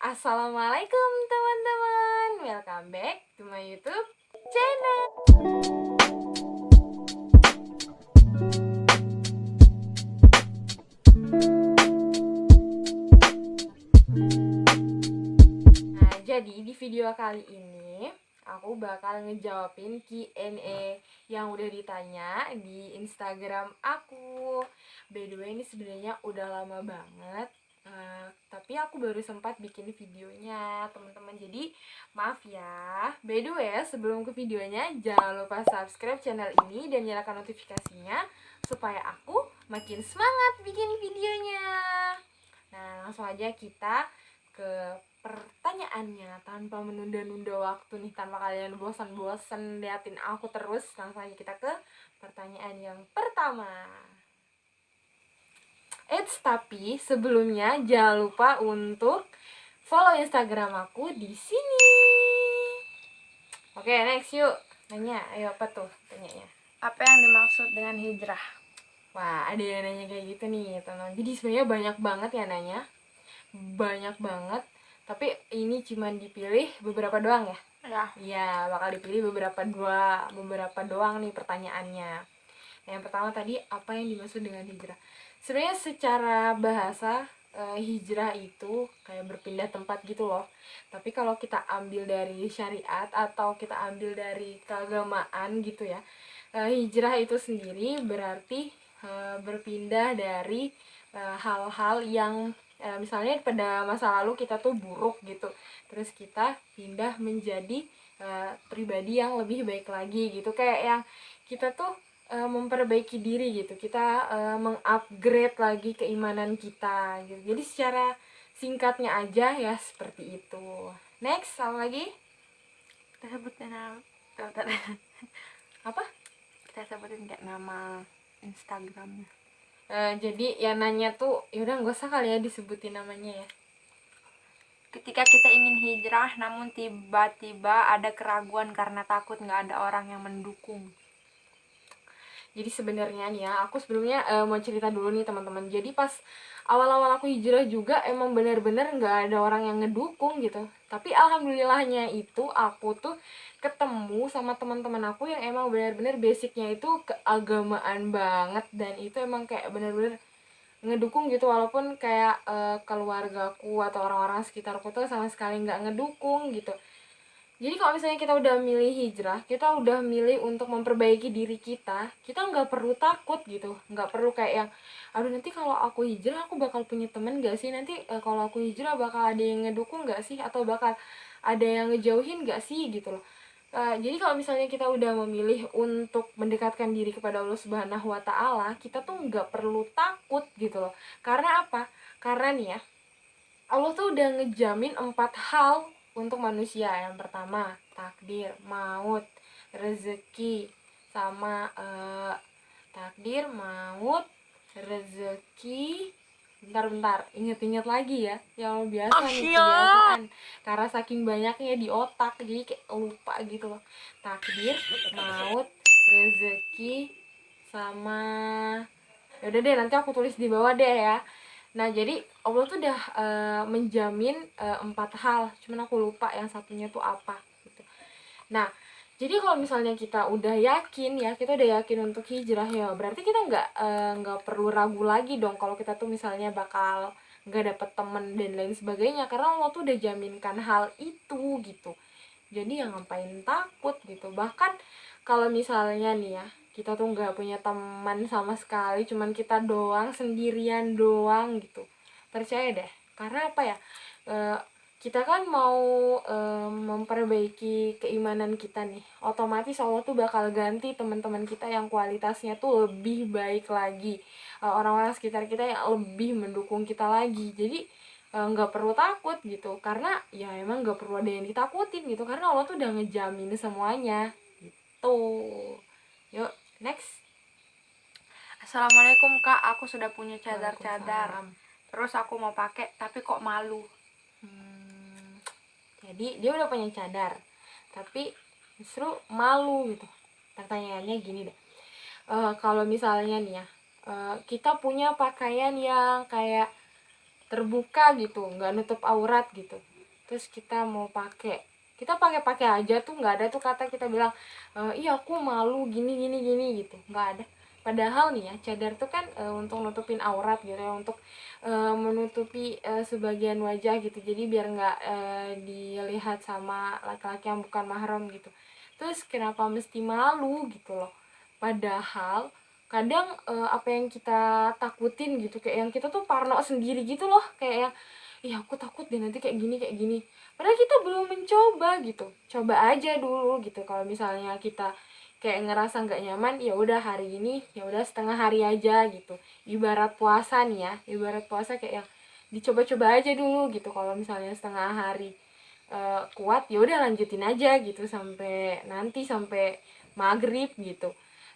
Assalamualaikum teman-teman, welcome back to my YouTube channel. Nah, jadi di video kali ini aku bakal ngejawabin Q&A yang udah ditanya di Instagram aku. By the way, ini sebenarnya udah lama banget. Tapi aku baru sempat bikin videonya teman-teman, jadi maaf ya. By the way, sebelum ke videonya jangan lupa subscribe channel ini dan nyalakan notifikasinya supaya aku makin semangat bikin videonya. Nah, langsung aja kita ke pertanyaannya tanpa menunda-nunda waktu nih, tanpa kalian bosan-bosan liatin aku terus. Langsung aja kita ke pertanyaan yang pertama. Tapi sebelumnya jangan lupa untuk follow Instagram aku di sini. Oke, next yuk. Nanya, ayo apa tuh tanyanya? Apa yang dimaksud dengan hijrah? Wah, ada yang nanya kayak gitu nih, teman. Jadi sebenarnya banyak banget ya nanya. Banyak banget. Tapi ini cuma dipilih beberapa doang ya? Ya. Iya, bakal dipilih beberapa doang nih pertanyaannya. Yang pertama tadi, apa yang dimaksud dengan hijrah? Sebenarnya secara bahasa hijrah itu kayak berpindah tempat gitu loh. Tapi kalau kita ambil dari syariat atau kita ambil dari keagamaan gitu ya, hijrah itu sendiri berarti berpindah dari hal-hal yang misalnya pada masa lalu kita tuh buruk gitu, terus kita pindah menjadi pribadi yang lebih baik lagi gitu, kayak yang kita tuh memperbaiki diri gitu, kita mengupgrade lagi keimanan kita gitu. Jadi secara singkatnya aja ya seperti itu. Next, apa lagi? Kita sebutin Apa? kita sebutin kayak nama Instagramnya. Jadi yang nanya tuh yaudah nggak usah kali ya disebutin namanya ya. Ketika kita ingin hijrah namun tiba-tiba ada keraguan karena takut nggak ada orang yang mendukung. Jadi sebenarnya nih ya, aku sebelumnya mau cerita dulu nih teman-teman. Jadi pas awal-awal aku hijrah juga emang bener-bener nggak ada orang yang ngedukung gitu. Tapi alhamdulillahnya itu aku tuh ketemu sama teman-teman aku yang emang bener-bener basicnya itu keagamaan banget, dan itu emang kayak bener-bener ngedukung gitu, walaupun kayak keluargaku atau orang-orang sekitarku tuh sama sekali nggak ngedukung gitu. Jadi kalau misalnya kita udah milih hijrah, kita udah milih untuk memperbaiki diri kita nggak perlu takut gitu, nggak perlu kayak yang, aduh nanti kalau aku hijrah aku bakal punya temen gak sih, nanti kalau aku hijrah bakal ada yang ngedukung gak sih, atau bakal ada yang ngejauhin gak sih gitu loh. Jadi kalau misalnya kita udah memilih untuk mendekatkan diri kepada Allah Subhanahu Wa Taala, kita tuh nggak perlu takut gitu loh. Karena apa? Karena nih ya, Allah tuh udah ngejamin 4 hal untuk manusia. Yang pertama, takdir, maut, rezeki, sama takdir, maut, rezeki. Bentar, inget-inget lagi ya. Yang biasa nih kebiasaan. Karena saking banyaknya di otak, jadi kayak lupa gitu loh. Takdir, maut, rezeki, sama, yaudah deh nanti aku tulis di bawah deh ya. Nah, jadi Allah tuh udah menjamin 4 hal, cuman aku lupa yang satunya tuh apa gitu. Nah, jadi kalau misalnya kita udah yakin ya, kita udah yakin untuk hijrah ya, berarti kita nggak perlu ragu lagi dong kalau kita tuh misalnya bakal nggak dapet temen dan lain sebagainya, karena Allah tuh udah jaminkan hal itu gitu. Jadi ya ngapain takut gitu. Bahkan kalau misalnya nih ya, kita tuh nggak punya teman sama sekali, cuman kita doang, sendirian doang gitu, percaya deh, karena apa ya, e, kita kan mau memperbaiki keimanan kita nih, otomatis Allah tuh bakal ganti teman-teman kita yang kualitasnya tuh lebih baik lagi, orang-orang sekitar kita yang lebih mendukung kita lagi. Jadi nggak perlu takut gitu, karena ya emang nggak perlu ada yang ditakutin gitu, karena Allah tuh udah ngejamin semuanya gitu. Yuk, next. Assalamualaikum Kak, aku sudah punya cadar-cadar. Waalaikumsalam. Terus aku mau pakai tapi kok malu. Jadi dia udah punya cadar tapi justru malu gitu. Pertanyaannya gini deh, kalau misalnya nih ya, kita punya pakaian yang kayak terbuka gitu, nggak nutup aurat gitu, terus kita mau kita pakai aja tuh nggak ada tuh kata kita bilang iya aku malu gini gini gini gitu, nggak ada. Padahal nih ya, cadar tuh kan untuk nutupin aurat gitu ya, untuk menutupi sebagian wajah gitu, jadi biar nggak dilihat sama laki-laki yang bukan mahram gitu. Terus kenapa mesti malu gitu loh, padahal kadang apa yang kita takutin gitu, kayak yang kita tuh parno sendiri gitu loh, kayak yang ih aku takut deh nanti kayak gini kayak gini, padahal kita belum mencoba gitu. Coba aja dulu gitu, kalau misalnya kita kayak ngerasa nggak nyaman, ya udah hari ini ya udah setengah hari aja gitu. Ibarat puasa nih ya, ibarat puasa kayak yang dicoba-coba aja dulu gitu. Kalau misalnya setengah hari kuat, ya udah lanjutin aja gitu sampai nanti sampai maghrib gitu.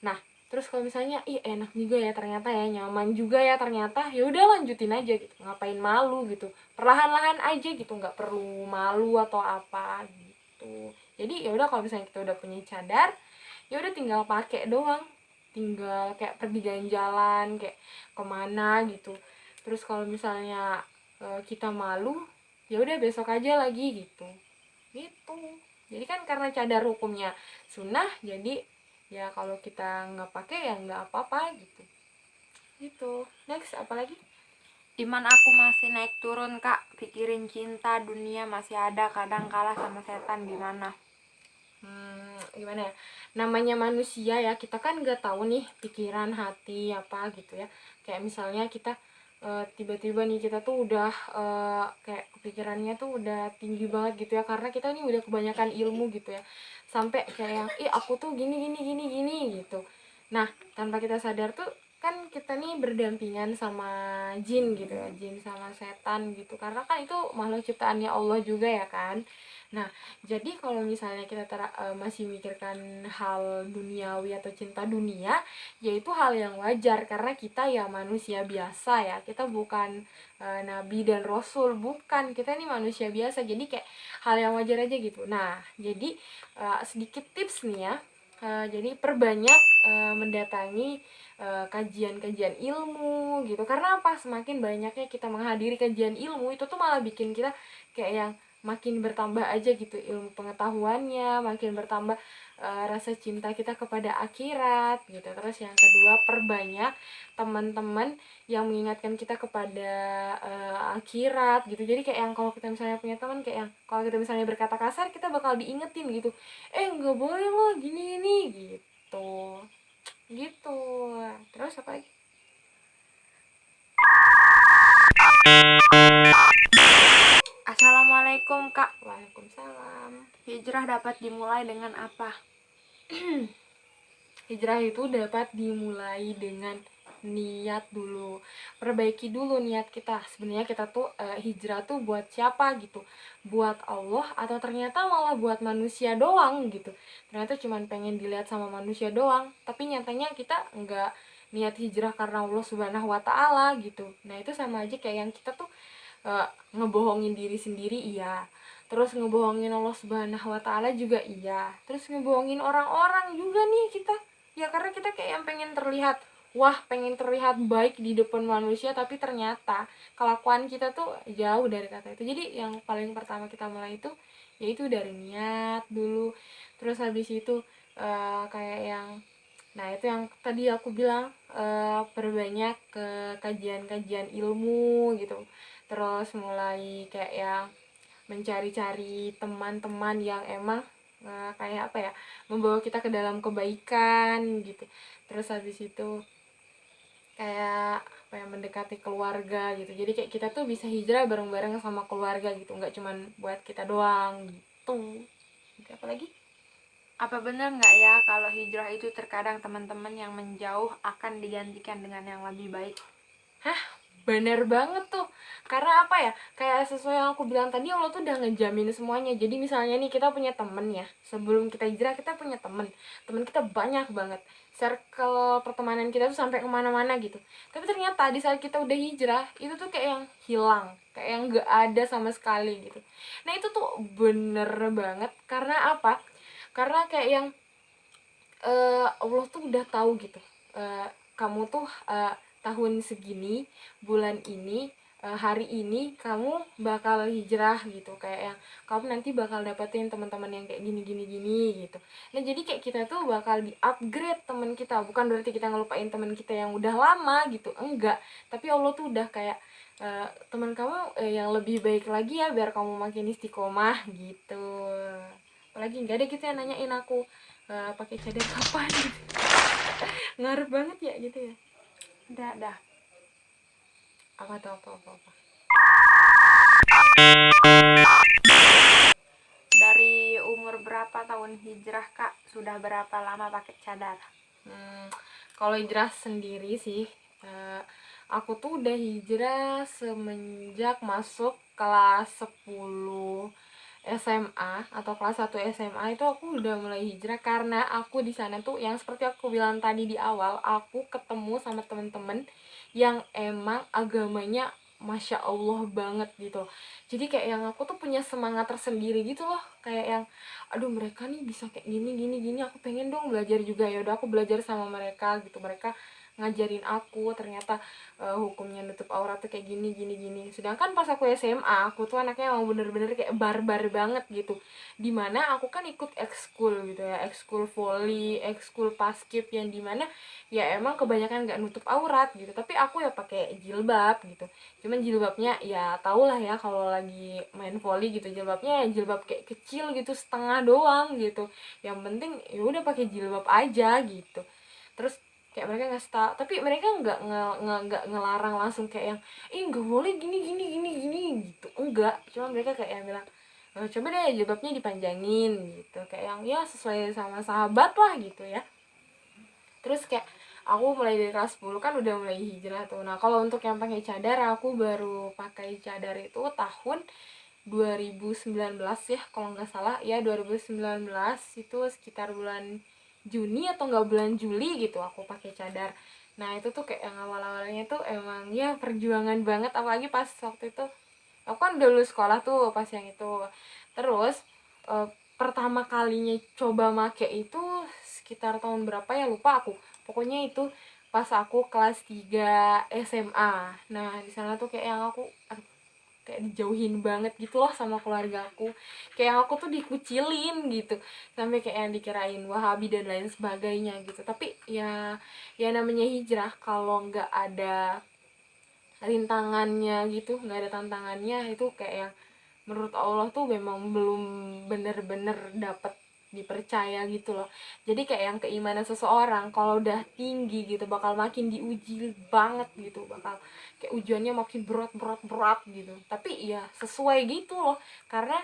Nah, terus kalau misalnya ih enak juga ya ternyata ya, nyaman juga ya ternyata, ya udah lanjutin aja gitu, ngapain malu gitu, perlahan-lahan aja gitu, nggak perlu malu atau apa gitu. Jadi ya udah, kalau misalnya kita udah punya cadar, ya udah tinggal pakai doang, tinggal kayak pergi jalan-jalan kayak kemana gitu. Terus kalau misalnya kita malu, ya udah besok aja lagi gitu gitu. Jadi kan karena cadar hukumnya sunnah, jadi ya kalau kita nggak pakai ya nggak apa-apa gitu. Gitu. Next apa lagi? Iman aku masih naik turun kak, pikirin cinta dunia masih ada, kadang kalah sama setan. Gimana? Gimana ya, namanya manusia ya, kita kan nggak tahu nih pikiran hati apa gitu ya. Kayak misalnya kita tiba-tiba nih kita tuh udah kayak kepikirannya tuh udah tinggi banget gitu ya, karena kita nih udah kebanyakan ilmu gitu ya, sampai kayak yang ih aku tuh gini gini gini gini gitu. Nah, tanpa kita sadar tuh kan kita nih berdampingan sama jin gitu ya, jin sama setan gitu, karena kan itu makhluk ciptaannya Allah juga ya kan. Nah, jadi kalau misalnya kita masih mikirkan hal duniawi atau cinta dunia, yaitu hal yang wajar karena kita ya manusia biasa ya. Kita bukan nabi dan rasul, bukan. Kita ini manusia biasa. Jadi kayak hal yang wajar aja gitu. Nah, jadi sedikit tips nih ya. Jadi perbanyak mendatangi kajian-kajian ilmu gitu. Karena apa? Semakin banyaknya kita menghadiri kajian ilmu, itu tuh malah bikin kita kayak yang makin bertambah aja gitu ilmu pengetahuannya, makin bertambah rasa cinta kita kepada akhirat gitu. Terus yang kedua, perbanyak teman-teman yang mengingatkan kita kepada akhirat gitu. Jadi kayak yang kalau kita misalnya punya teman, kayak yang kalau kita misalnya berkata kasar, kita bakal diingetin gitu, nggak boleh loh gini gini gitu gitu. Terus apa lagi? Assalamualaikum kak, Waalaikumsalam. hijrah dapat dimulai dengan apa? Hijrah itu dapat dimulai dengan niat dulu. Perbaiki dulu niat kita. Sebenarnya kita tuh hijrah tuh buat siapa gitu? Buat Allah atau ternyata malah buat manusia doang gitu. Ternyata cuma pengen dilihat sama manusia doang, tapi nyatanya kita nggak niat hijrah karena Allah Subhanahu wa taala gitu. Nah, itu sama aja kayak yang kita tuh ngebohongin diri sendiri, iya. Terus ngebohongin Allah Subhanahu wa taala juga iya. Terus ngebohongin orang-orang juga nih kita. Ya karena kita kayak yang pengen terlihat, wah pengen terlihat baik di depan manusia, tapi ternyata kelakuan kita tuh jauh dari kata itu. Jadi yang paling pertama kita mulai itu yaitu dari niat dulu. Terus habis itu kayak yang, nah itu yang tadi aku bilang, perbanyak ke kajian-kajian ilmu gitu. Terus mulai kayak yang mencari-cari teman-teman yang emang kayak apa ya, membawa kita ke dalam kebaikan gitu. Terus habis itu kayak apa ya, mendekati keluarga gitu. Jadi kayak kita tuh bisa hijrah bareng-bareng sama keluarga gitu, nggak cuman buat kita doang gitu. Gitu, apa lagi? Apa benar nggak ya kalau hijrah itu terkadang teman-teman yang menjauh akan digantikan dengan yang lebih baik? Bener banget tuh, karena apa ya, kayak sesuai yang aku bilang tadi, Allah tuh udah ngejamin semuanya. Jadi misalnya nih kita punya temen ya, sebelum kita hijrah kita punya temen, temen kita banyak banget, circle pertemanan kita tuh sampai kemana-mana gitu. Tapi ternyata di saat kita udah hijrah, itu tuh kayak yang hilang, kayak yang gak ada sama sekali gitu. Nah itu tuh bener banget, karena apa? Karena kayak yang Allah tuh udah tahu gitu, kamu tuh tahun segini bulan ini hari ini kamu bakal hijrah gitu, kayak yang kamu nanti bakal dapetin teman-teman yang kayak gini gini gini gitu. Nah jadi kayak kita tuh bakal di upgrade teman kita, bukan berarti kita ngelupain teman kita yang udah lama gitu, enggak, tapi Allah tuh udah kayak teman kamu yang lebih baik lagi ya biar kamu makin istiqomah gitu. Apalagi nggak ada gitu yang nanyain aku pakai cadar kapan gitu. Ngaruh banget ya gitu ya. Dah. Apa tuh apa. Dari umur berapa tahun hijrah Kak? Sudah berapa lama pakai cadar? Kalau hijrah sendiri sih, aku tuh udah hijrah semenjak masuk kelas 10 SMA atau kelas 1 SMA itu aku udah mulai hijrah, karena aku di sana tuh yang seperti aku bilang tadi di awal, aku ketemu sama temen-temen yang emang agamanya Masya Allah banget gitu. Jadi kayak yang aku tuh punya semangat tersendiri gitu loh, kayak yang aduh mereka nih bisa kayak gini gini gini, aku pengen dong belajar juga. Ya udah aku belajar sama mereka gitu, mereka ngajarin aku ternyata hukumnya nutup aurat tuh kayak gini gini gini. Sedangkan pas aku SMA aku tuh anaknya emang bener-bener kayak barbar banget gitu, dimana aku kan ikut ekskul gitu ya, ekskul volley, ekskul paskib, yang dimana ya emang kebanyakan nggak nutup aurat gitu, tapi aku ya pakai jilbab gitu. Cuman jilbabnya ya tau lah ya, kalau lagi main volley gitu jilbabnya ya jilbab kayak kecil gitu, setengah doang gitu, yang penting ya udah pakai jilbab aja gitu. Terus kayak mereka ngasih tau, tapi mereka nggak ngelarang langsung kayak yang ih nggak boleh gini gini gini gini gitu, enggak. Cuma mereka kayak yang bilang coba deh jilbabnya dipanjangin gitu, kayak yang ya sesuai sama sahabat lah gitu ya. Terus kayak aku mulai dari kelas 10 kan udah mulai hijrah tuh. Nah kalau untuk yang pakai cadar, aku baru pakai cadar itu tahun 2019 ya kalau nggak salah ya, 2019 itu sekitar bulan Juni atau nggak bulan Juli gitu aku pakai cadar. Nah itu tuh kayak yang awal-awalnya tuh emang ya perjuangan banget, apalagi pas waktu itu aku kan udah lulus sekolah tuh pas yang itu. Terus eh, pertama kalinya coba make itu sekitar tahun berapa ya lupa aku, pokoknya itu pas aku kelas 3 SMA. Nah di sana tuh kayak yang aku aduh, kayak dijauhin banget gitu loh sama keluarga aku, kayak yang aku tuh dikucilin gitu, sampai kayak yang dikirain Wahabi dan lain sebagainya gitu. Tapi ya ya namanya hijrah, kalau nggak ada rintangannya gitu, nggak ada tantangannya, itu kayak yang menurut Allah tuh memang belum bener-bener dapet dipercaya gitu loh. Jadi kayak yang keimanan seseorang kalau udah tinggi gitu bakal makin diuji banget gitu, bakal kayak ujiannya makin berat gitu. Tapi ya sesuai gitu loh, karena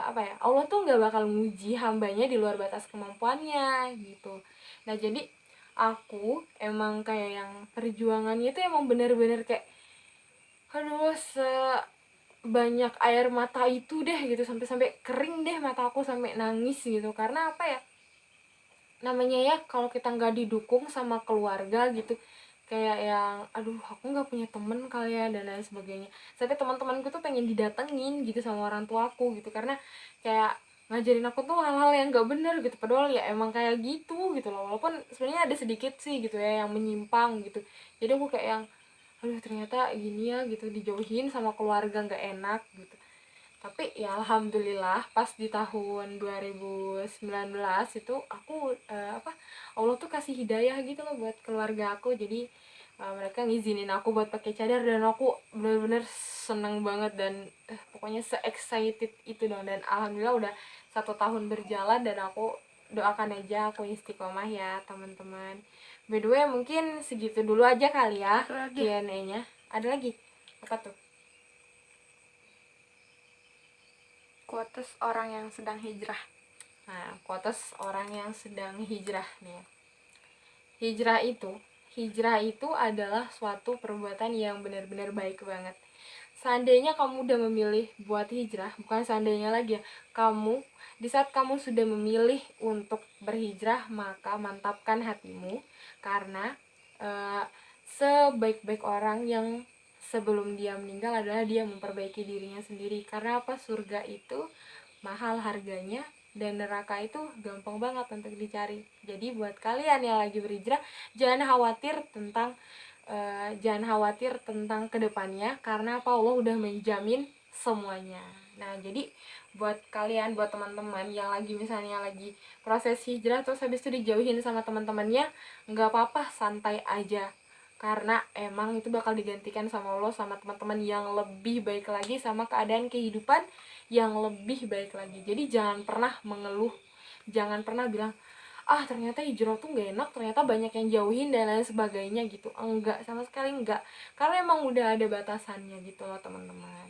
apa ya, Allah tuh nggak bakal nguji hambanya di luar batas kemampuannya gitu. Nah jadi aku emang kayak yang perjuangannya itu emang bener-bener kayak aduh banyak air mata itu deh gitu, sampai kering deh mata aku, sampai nangis gitu. Karena apa ya, namanya ya kalau kita nggak didukung sama keluarga gitu, kayak yang aduh aku nggak punya temen kali ya dan lain sebagainya. Sampai teman-temanku tuh pengen didatengin gitu sama orang tuaku gitu, karena kayak ngajarin aku tuh hal-hal yang nggak bener gitu, padahal ya emang kayak gitu loh, walaupun sebenarnya ada sedikit sih gitu ya yang menyimpang gitu. Jadi aku kayak yang aduh ternyata gini ya gitu, dijauhin sama keluarga nggak enak gitu. Tapi ya alhamdulillah pas di tahun 2019 itu aku Allah tuh kasih hidayah gitu loh buat keluarga aku. Jadi mereka ngizinin aku buat pakai cadar, dan aku bener-bener seneng banget, dan pokoknya se excited itu dong. Dan alhamdulillah udah 1 tahun berjalan, dan aku doakan aja aku istiqomah ya teman-teman. By the way mungkin segitu dulu aja kali ya Q&A-nya. Ada lagi apa tuh? Quotes orang yang sedang hijrah. Nah, quotes orang yang sedang hijrah nih ya. Hijrah itu adalah suatu perbuatan yang benar-benar baik banget. Seandainya kamu udah memilih buat hijrah, bukan seandainya lagi ya, di saat kamu sudah memilih untuk berhijrah, maka mantapkan hatimu, karena eh, sebaik-baik orang yang sebelum dia meninggal adalah dia memperbaiki dirinya sendiri. Karena apa? Surga itu mahal harganya, dan neraka itu gampang banget untuk dicari. Jadi buat kalian yang lagi berhijrah, jangan khawatir tentang jangan khawatir tentang kedepannya, karena apa, Allah udah menjamin semuanya. Nah jadi buat kalian, buat teman-teman yang lagi misalnya lagi proses hijrah terus habis itu dijauhin sama teman-temannya, nggak apa-apa, santai aja, karena emang itu bakal digantikan sama Allah sama teman-teman yang lebih baik lagi, sama keadaan kehidupan yang lebih baik lagi. Jadi jangan pernah mengeluh, jangan pernah bilang ternyata hijrah tuh gak enak, ternyata banyak yang jauhin dan lain sebagainya gitu. Enggak, sama sekali enggak, karena emang udah ada batasannya gitu loh teman-teman.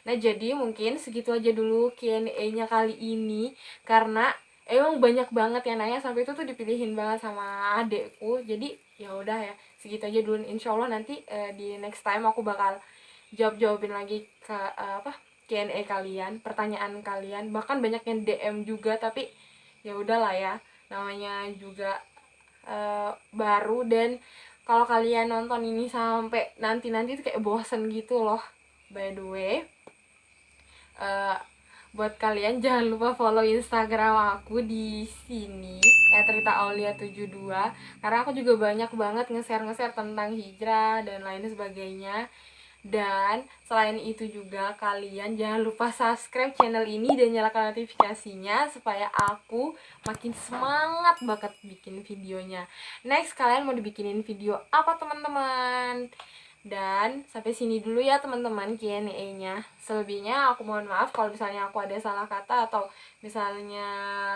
Nah jadi mungkin segitu aja dulu Q&A-nya kali ini, karena emang banyak banget yang nanya, sampai itu tuh dipilihin banget sama adekku. Jadi ya udah ya, segitu aja dulu. Insya Allah nanti di next time aku bakal jawabin lagi ke Q&A kalian, pertanyaan kalian. Bahkan banyak yang DM juga, tapi ya udahlah ya, namanya juga baru. Dan kalau kalian nonton ini sampai nanti tuh kayak bosen gitu loh. By the way, buat kalian jangan lupa follow Instagram aku di sini @rita_aulia72, karena aku juga banyak banget nge-share tentang hijrah dan lain sebagainya. Dan selain itu juga kalian jangan lupa subscribe channel ini dan nyalakan notifikasinya supaya aku makin semangat banget bikin videonya. Next, kalian mau dibikinin video apa teman-teman? Dan sampai sini dulu ya teman-teman Q&A-nya. Selebihnya aku mohon maaf kalau misalnya aku ada salah kata atau misalnya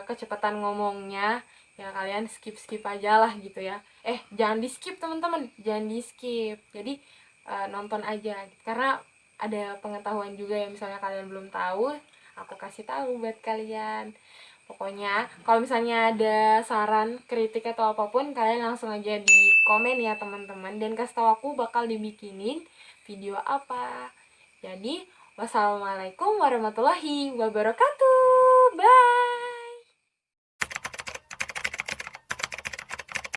kecepatan ngomongnya, ya kalian skip aja lah gitu ya. Jangan di skip teman-teman, jangan di skip. Jadi nonton aja gitu. Karena ada pengetahuan juga ya, misalnya kalian belum tahu, aku kasih tahu buat kalian. Pokoknya kalau misalnya ada saran, kritik atau apapun, kalian langsung aja di komen ya teman-teman, dan kasih tahu aku bakal dibikinin video apa. Jadi wassalamualaikum warahmatullahi wabarakatuh. Bye.